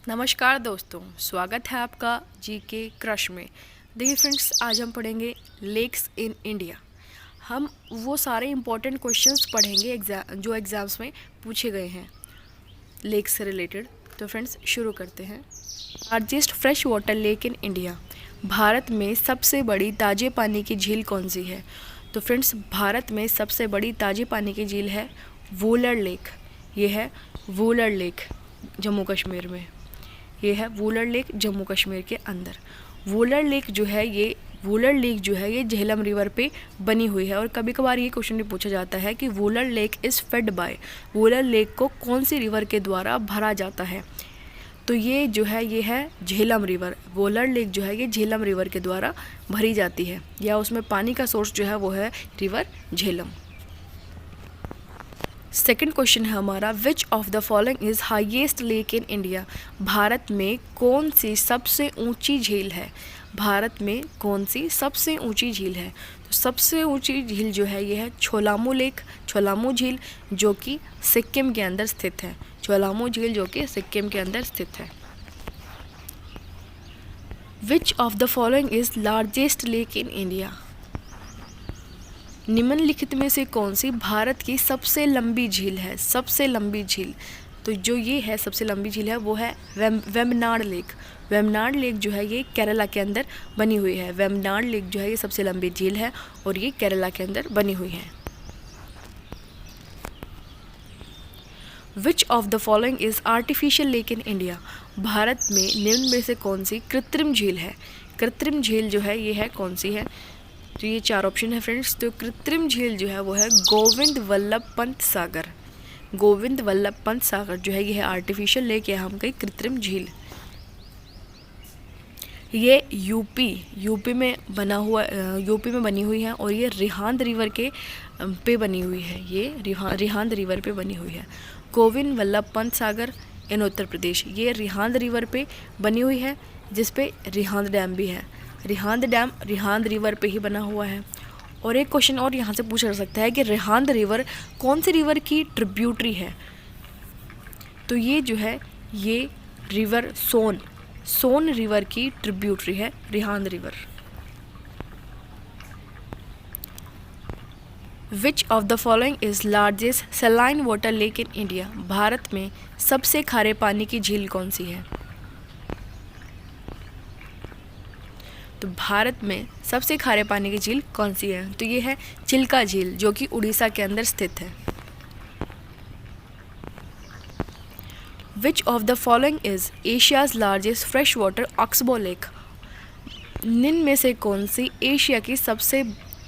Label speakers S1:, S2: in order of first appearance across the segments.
S1: नमस्कार दोस्तों, स्वागत है आपका जीके क्रश में। देखिए फ्रेंड्स, आज हम पढ़ेंगे लेक्स इन इंडिया। हम वो सारे इम्पोर्टेंट क्वेश्चंस पढ़ेंगे जो एग्ज़ाम्स में पूछे गए हैं लेक्स से रिलेटेड। तो फ्रेंड्स शुरू करते हैं। Largest fresh water lake in India, Bharat में सबसे बड़ी ताज़े पानी की झील कौन सी है? तो फ्रेंड्स, भारत में सबसे बड़ी ताज़े पानी की झील है वुलर लेक। ये है वुलर लेक जम्मू कश्मीर में। ये है वुलर लेक जम्मू कश्मीर के अंदर। वुलर लेक जो है ये झेलम रिवर पे बनी हुई है। और कभी कभार ये क्वेश्चन भी पूछा जाता है कि Wular lake is fed by, Wular lake को कौन सी रिवर के द्वारा भरा जाता है? तो ये है झेलम रिवर। वुलर लेक जो है ये झेलम रिवर के द्वारा भरी जाती है, या उसमें पानी का सोर्स जो है वो है रिवर झेलम। सेकंड क्वेश्चन है हमारा, which of the following is highest lake in India, Bharat में कौन सी सबसे ऊंची झील है? भारत में कौन सी सबसे ऊंची झील है? तो सबसे ऊंची झील जो है ये है छोलामू लेक, छोलामू झील, जो कि सिक्किम के अंदर स्थित है। छोलामू झील जो कि सिक्किम के अंदर स्थित है। Which of the following is largest lake in India, निम्नलिखित में से कौन सी भारत की सबसे लंबी झील है? सबसे लंबी झील, तो जो ये है सबसे लंबी झील है वो है वेम्बनाड लेक। वेम्बनाड लेक जो है ये केरला के अंदर बनी हुई है। वेम्बनाड लेक जो है ये सबसे लंबी झील है और ये केरला के अंदर बनी हुई है। Which of the following is artificial lake in India, Bharat में निम्न में से कौन सी कृत्रिम झील है? कृत्रिम झील जो है ये है कौन सी है? तो ये चार ऑप्शन है फ्रेंड्स। तो कृत्रिम झील जो है वो है गोविंद वल्लभ पंत सागर। गोविंद वल्लभ पंत सागर जो है ये है आर्टिफिशियल लेक, या हम कहीं कृत्रिम झील। ये यूपी में बनी हुई है और ये रिहांद रिवर के पे बनी हुई है। ये रिहांद रिवर पे बनी हुई है। गोविंद वल्लभ पंत सागर इन उत्तर प्रदेश, ये रिहांद रिवर पे बनी हुई है, जिस पे रिहांद डैम भी है। रिहांद डैम रिहांद रिवर पे ही बना हुआ है। और एक क्वेश्चन और यहाँ से पूछा जा सकता है कि रिहांद रिवर कौन सी रिवर की ट्रिब्यूटरी है? तो ये जो है ये रिवर सोन रिवर की ट्रिब्यूटरी है Rihand river. Which of the following is largest saline water lake in India, Bharat में सबसे खारे पानी की झील कौन सी है? तो भारत में सबसे खारे पानी की झील कौन सी है? तो ये है चिल्का झील, जो कि उड़ीसा के अंदर स्थित है। Which of the following is Asia's largest fresh water oxbow lake, निम्न में से कौन सी एशिया की सबसे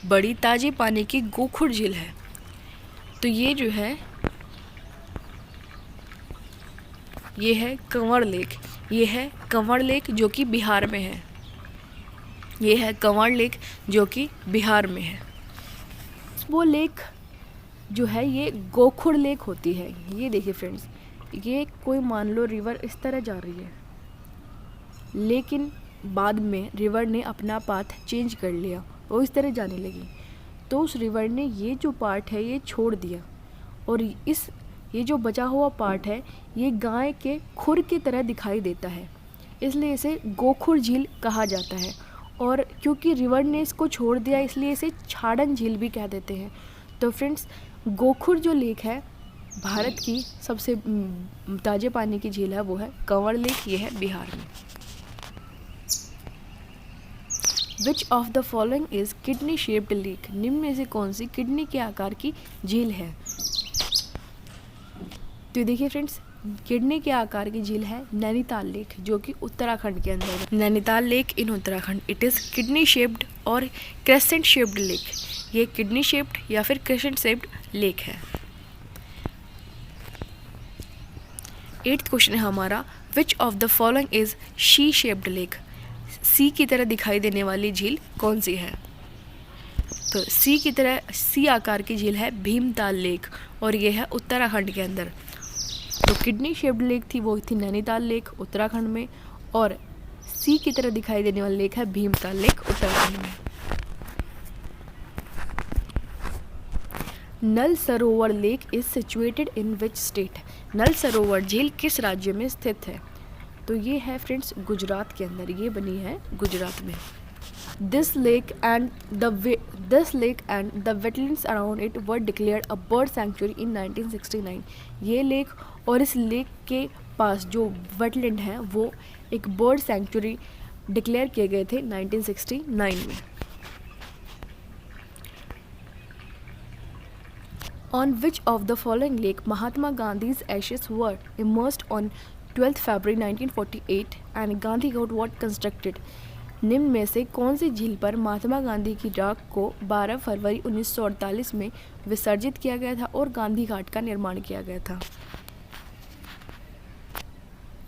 S1: बड़ी ताजे पानी की गोखुर झील है? तो ये जो है ये है कंवर लेक। ये है कंवर लेक जो कि बिहार में है। ये है कंवर लेक जो कि बिहार में है। वो लेक जो है ये गोखुर लेक होती है। ये देखिए फ्रेंड्स, ये कोई मान लो रिवर इस तरह जा रही है, लेकिन बाद में रिवर ने अपना पाथ चेंज कर लिया, वो इस तरह जाने लगी। तो उस रिवर ने ये जो पार्ट है ये छोड़ दिया, और ये जो बचा हुआ पार्ट है ये गाय के खुर की तरह दिखाई देता है, इसलिए इसे गोखुर झील कहा जाता है। और क्योंकि रिवर ने इसको छोड़ दिया इसलिए इसे छाड़न झील भी कह देते हैं। तो फ्रेंड्स, गोखुर जो लेक है भारत की सबसे ताजे पानी की झील है वो है कंवर लेक। ये है बिहार में। Which of the following is kidney shaped lake, निम्न में से कौन सी किडनी के आकार की झील है? तो देखिए फ्रेंड्स, किडनी के आकार की झील है नैनीताल लेक, जो कि उत्तराखंड के अंदर है। Nainital lake in Uttarakhand, it is kidney shaped और क्रेसेंट शेप्ड लेक। ये किडनी शेप्ड या फिर क्रेसेंट शेप्ड लेक है। 8th क्वेश्चन है हमारा, which of the following is C shaped lake, C की तरह दिखाई देने वाली झील कौन सी है? तो सी आकार की झील है भीमताल लेक, और ये है उत्तराखंड के अंदर। तो किडनी शेप्ड लेक थी वो थी नैनीताल लेक उत्तराखंड में, और सी की तरह दिखाई देने वाली लेक है भीमताल लेक उत्तराखंड में। Nal Sarovar lake is situated in which state, Nal Sarovar झील किस राज्य में स्थित है? तो ये है फ्रेंड्स गुजरात के अंदर, ये बनी है गुजरात में। This lake and the wetlands around it were declared a bird sanctuary in 1969। ये लेक और इस लेक के पास जो वेटलैंड है वो एक बर्ड सैंक्चुरी डिक्लेयर किए गए थे 1969 में। On which of the following lake Mahatma Gandhi's ashes were immersed on 12th February 1948 and Gandhi Ghat was constructed? निम्न में से कौन सी झील पर महात्मा गांधी की राख को 12 फरवरी 1948 में विसर्जित किया गया था और गांधी घाट का निर्माण किया गया था?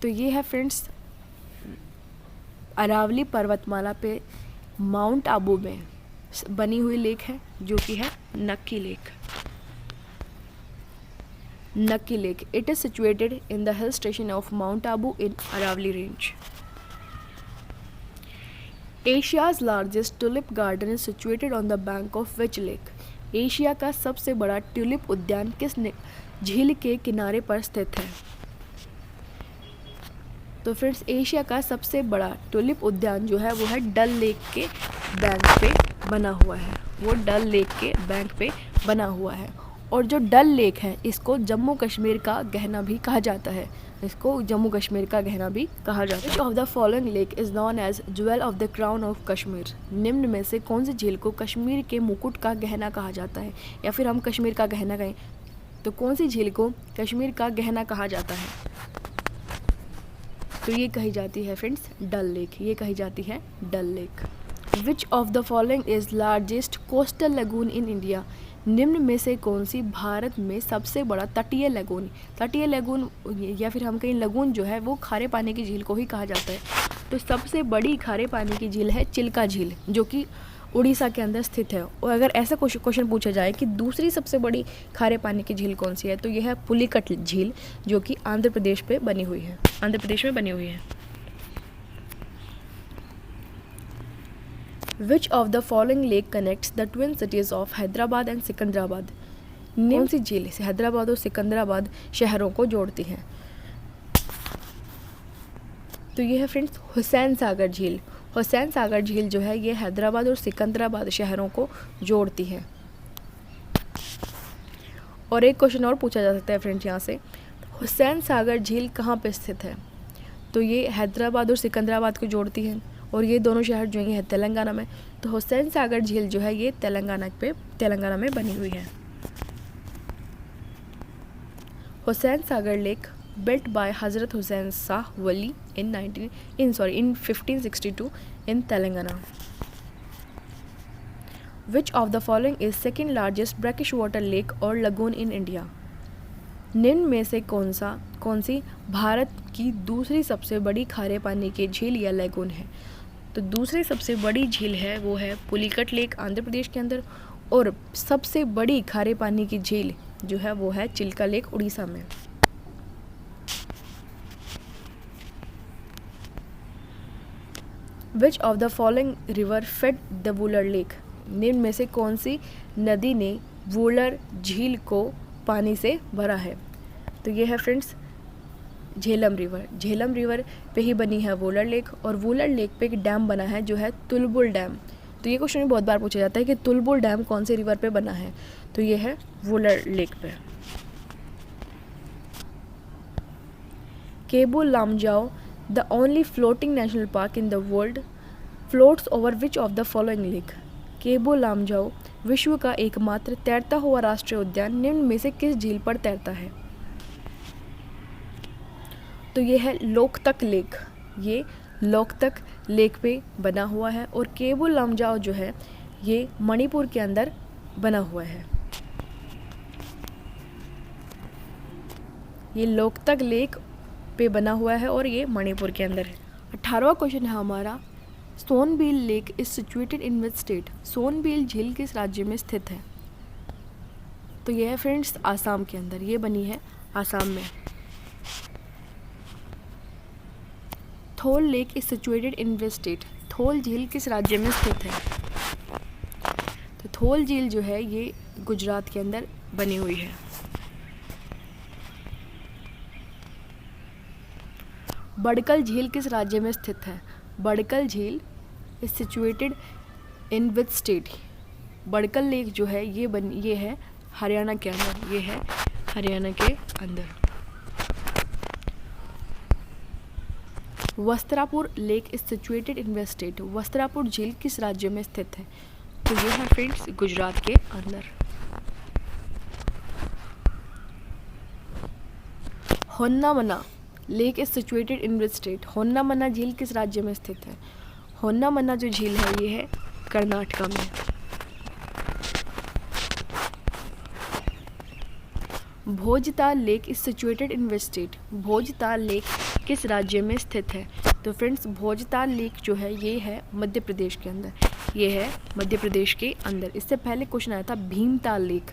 S1: तो ये है फ्रेंड्स अरावली पर्वतमाला पे माउंट आबू में बनी हुई लेक है, जो कि है नक्की lake. Nucky Lake. It is situated in the hill station of Mount Abu in Aravalli Range. Asia's largest tulip garden is situated on the bank of which lake? Asia का सबसे बड़ा ट्यूलिप उद्यान किस झील के किनारे पर स्थित है? तो फ्रेंड्स एशिया का सबसे बड़ा ट्यूलिप उद्यान जो है वो है डल लेक के बैंक पे बना हुआ है। वो डल लेक के बैंक पे बना हुआ है। और जो डल लेक है इसको जम्मू कश्मीर का गहना भी कहा जाता है। इसको जम्मू कश्मीर का गहना भी कहा जाता है। Which of the following lake is known as jewel of the crown of Kashmir? निम्न में से कौन सी झील को कश्मीर के मुकुट का गहना कहा जाता है, या फिर हम कश्मीर का गहना कहें तो कौन सी झील को कश्मीर का गहना कहा जाता है? तो ये कही जाती है फ्रेंड्स डल लेक। ये कही जाती है Dal lake. Which of the following is largest coastal lagoon in India? निम्न में से कौन सी भारत में सबसे बड़ा तटीय लगून? तटीय लगून या फिर हम कहीं लगून जो है वो खारे पानी की झील को ही कहा जाता है। तो सबसे बड़ी खारे पानी की झील है चिल्का झील, जो कि उड़ीसा के अंदर स्थित है। और अगर ऐसा क्वेश्चन पूछा जाए कि दूसरी सबसे बड़ी खारे पानी की झील कौन सी है, तो यह है पुलिकट झील, जो कि आंध्र प्रदेश पे बनी हुई है, आंध्र प्रदेश में बनी हुई है। Which of the following lake connects the twin cities of Hyderabad and Secunderabad? कौन सी झील हैदराबाद और सिकंदराबाद शहरों को जोड़ती है? तो ये है फ्रेंड्स हुसैन सागर झील। हुसैन सागर झील जो है ये हैदराबाद और सिकंदराबाद शहरों को जोड़ती है। और एक क्वेश्चन और पूछा जा सकता है फ्रेंड्स यहाँ से, हुसैन सागर झील कहाँ पे स्थित है? तो ये हैदराबाद और सिकंदराबाद को जोड़ती है और ये दोनों शहर जो हैं तेलंगाना में। तो हुसैन सागर झील जो है ये तेलंगाना में बनी हुई है। Hussain Sagar lake built by Hazrat Hussain Shah Wali in 1562 in Telangana. Which of the following is second largest brackish water lake or lagoon in India? निम्न में से कौन सी भारत की दूसरी सबसे बड़ी खारे पानी की झील या लैगून है? तो दूसरी सबसे बड़ी झील है वो है पुलिकट लेक आंध्र प्रदेश के अंदर, और सबसे बड़ी खारे पानी की झील जो है वो है चिल्का लेक उड़ीसा में। Which of the following river fed the Wular lake? निम्न में से कौन सी नदी ने वुलर झील को पानी से भरा है? तो ये है friends Jhelum river. Jhelum river पे ही बनी है वुलर लेक, और वुलर लेक पे एक डैम बना है जो है तुलबुल डैम। तो ये क्वेश्चन बहुत बार पूछा जाता है कि तुलबुल डैम कौन से रिवर पे बना है, तो ये है वुलर लेक पे। Keibul Lamjao the only floating national park in the world floats over which of the following lake? Keibul Lamjao विश्व का एकमात्र तैरता हुआ राष्ट्रीय उद्यान निम्न में से किस झील पर तैरता है? तो ये है लोकतक लेक। ये लोकतक लेक पे बना हुआ है, और केबू लामजाओ जो है ये मणिपुर के अंदर बना हुआ है। ये लोकतक लेक पे बना हुआ है और ये मणिपुर के अंदर है। 18वां क्वेश्चन है हमारा, Sonbeel lake is situated in which state? Sonbeel झील किस राज्य में स्थित है? तो यह है फ्रेंड्स आसाम के अंदर, ये बनी है आसाम में। Thol lake is situated in which state? Thol झील किस राज्य में स्थित है? तो थोल झील जो है ये गुजरात के अंदर बनी हुई है। बड़कल झील किस राज्य में स्थित है? बड़कल झील is situated in which state? Badkal lake जो है ये है हरियाणा के अंदर, ये है हरियाणा के अंदर। Vastrapur lake is situated in west state? Vastrapur झील किस राज्य में स्थित है? तो ये है फ्रेंड्स गुजरात के अंदर। Honnamana lake is situated in which state? Honnamana झील किस राज्य में स्थित है? होन्नामना जो झील है ये है कर्नाटका में। Bhojtal lake is situated in which state? Bhojtal lake किस राज्य में स्थित है? तो फ्रेंड्स भोजताल लेक जो है ये है मध्य प्रदेश के अंदर, ये है मध्य प्रदेश के अंदर। इससे पहले क्वेश्चन आया था भीमताल लेक।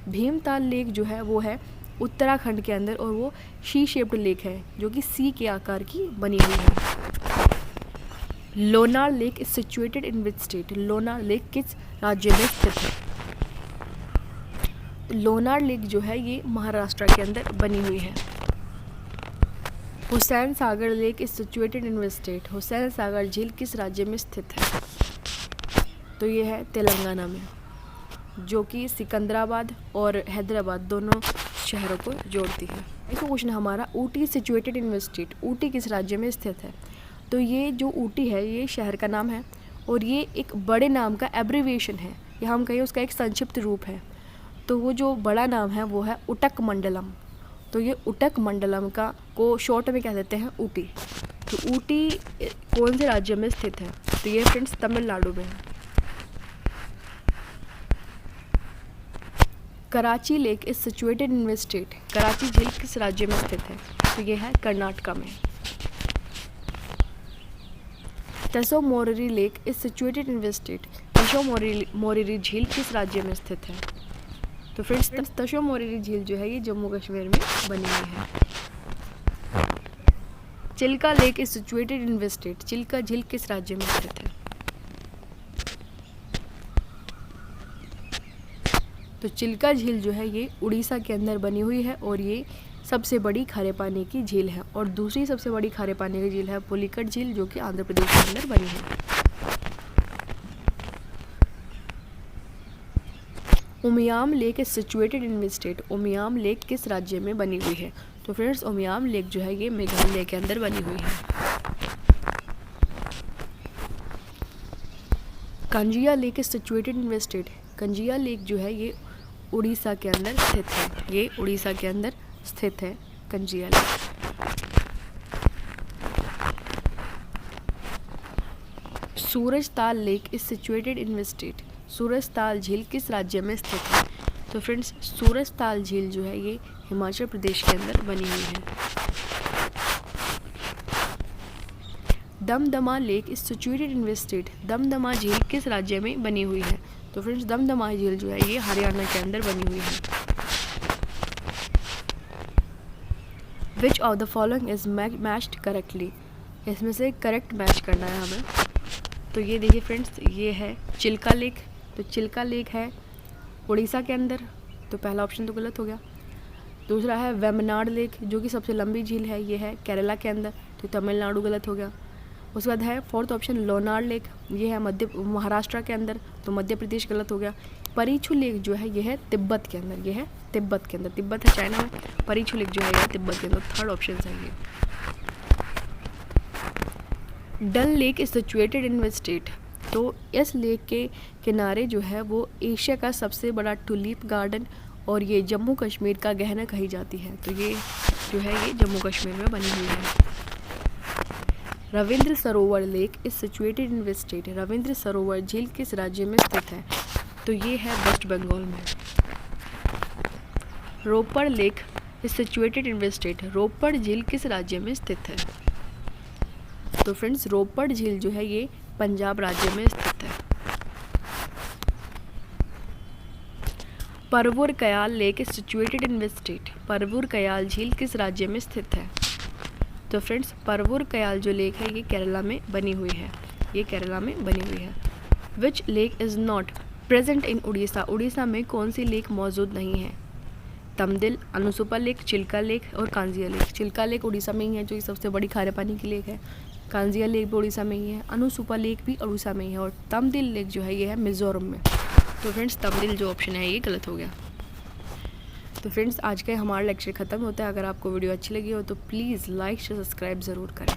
S1: भीमताल लेक जो है वो है उत्तराखंड के अंदर और वो सी शेप्ड लेक है जो कि सी के आकार की बनी हुई है। Lonar lake is situated in which state? Lonar lake किस राज्य में स्थित है? लोनार लेक जो है ये महाराष्ट्र के अंदर बनी हुई है। Hussain Sagar lake is situated in which state? Hussain Sagar झील किस राज्य में स्थित है? तो ये है तेलंगाना में, जो कि सिकंदराबाद और हैदराबाद दोनों शहरों को जोड़ती है। एक क्वेश्चन हमारा, Ooty situated in which state? Ooty किस राज्य में स्थित है? तो ये जो ऊटी है ये शहर का नाम है और ये एक बड़े नाम का एब्रीविएशन है, या हम कहें उसका एक संक्षिप्त रूप है। तो वो जो बड़ा नाम है वो है उटक मंडलम। तो ये उटक मंडलम का को शॉर्ट में कह देते हैं ऊटी। तो ऊटी कौन से राज्य में स्थित है? तो ये फ्रेंड्स तमिलनाडु में है। Karachi lake is situated in which state? Karachi झील किस राज्य में स्थित है? तो ये है कर्नाटका में। तसो Moriri lake is situated in which state? तसो मोरिरी झील किस राज्य में स्थित है? तो फ्रेंड्स तसो मोरिरी झील जो है ये जम्मू कश्मीर में बनी हुई है। Chilka lake is situated in which state? Chilka झील किस राज्य में स्थित है? तो चिल्का झील जो है ये उड़ीसा के अंदर बनी हुई है और ये सबसे बड़ी खारे पानी की झील है। और दूसरी सबसे बड़ी खारे पानी की झील है पुलिकट झील, जो कि आंध्र प्रदेश के अंदर बनी है। Umiam lake is situated in which state? Umiam lake किस राज्य में बनी हुई है? तो फ्रेंड्स उमियाम लेक जो है ये मेघालय के अंदर बनी हुई है। कंजिया lake is situated in which state? Kanjia lake जो है ये उड़ीसा के अंदर स्थित है। ये उड़ीसा के अंदर स्थित है कंजिया lake. Surajtal lake is situated in which state? Surajtal झील किस राज्य में स्थित है? तो फ्रेंड्स सूरजताल झील जो है ये हिमाचल प्रदेश के अंदर बनी हुई है। Damdama lake is situated in which state? Damdama झील किस राज्य में बनी हुई है? तो फ्रेंड्स दमदमा झील जो है ये हरियाणा के अंदर बनी हुई है। Which of the following is matched correctly? इसमें से करेक्ट मैच करना है हमें। तो ये देखिए फ्रेंड्स ये है चिल्का लेक। तो चिल्का लेक है उड़ीसा के अंदर, तो पहला ऑप्शन तो गलत हो गया। दूसरा है वेमनाड लेक जो कि सबसे लंबी झील है, ये है केरला के अंदर, तो तमिलनाडु गलत हो गया। उसके बाद है फोर्थ ऑप्शन लोनार लेक, ये है महाराष्ट्र के अंदर, तो मध्य प्रदेश गलत हो गया। परीछू लेक जो है ये है तिब्बत के अंदर, ये है तिब्बत के अंदर, तिब्बत है चाइना में, परीछू लेक जो है ये तिब्बत के अंदर, थर्ड ऑप्शन है ये। Dal lake is situated in which state? तो इस लेक के किनारे जो है वो एशिया का सबसे बड़ा टुलिप गार्डन और ये जम्मू कश्मीर का गहना कही जाती है। तो ये जो है ये जम्मू कश्मीर में बनी हुई है। रविंद्र सरोवर lake is situated in which state? Ravindra सरोवर झील किस राज्य में स्थित है? तो ये है वेस्ट बंगाल में। Ropar lake is situated in which state? Ropar झील किस राज्य में स्थित है? तो फ्रेंड्स रोपड़ झील जो है ये पंजाब राज्य में स्थित है। Paravur Kayal lake is situated in which state? Paravur Kayal झील किस राज्य में स्थित है? तो फ्रेंड्स परवुर कयाल जो लेक है ये केरला में बनी हुई है, ये केरला में बनी हुई है। Which lake is not present in Orissa? Orissa में कौन सी लेक मौजूद नहीं है? तमदिल, अनुसुपा लेक, चिल्का लेक और कांजिया लेक। चिल्का लेक उड़ीसा में ही है, जो कि सबसे बड़ी खारे पानी की लेक है। कांजिया लेक भी उड़ीसा में ही है। अनुसुपा लेक भी उड़ीसा में ही है। और तमदिल लेक जो है ये है मिज़ोरम में। तो फ्रेंड्स तमदिल जो ऑप्शन है ये गलत हो गया। तो फ्रेंड्स आज का हमारा लेक्चर ख़त्म होता है। अगर आपको वीडियो अच्छी लगी हो तो प्लीज़ लाइक सब्सक्राइब ज़रूर करें।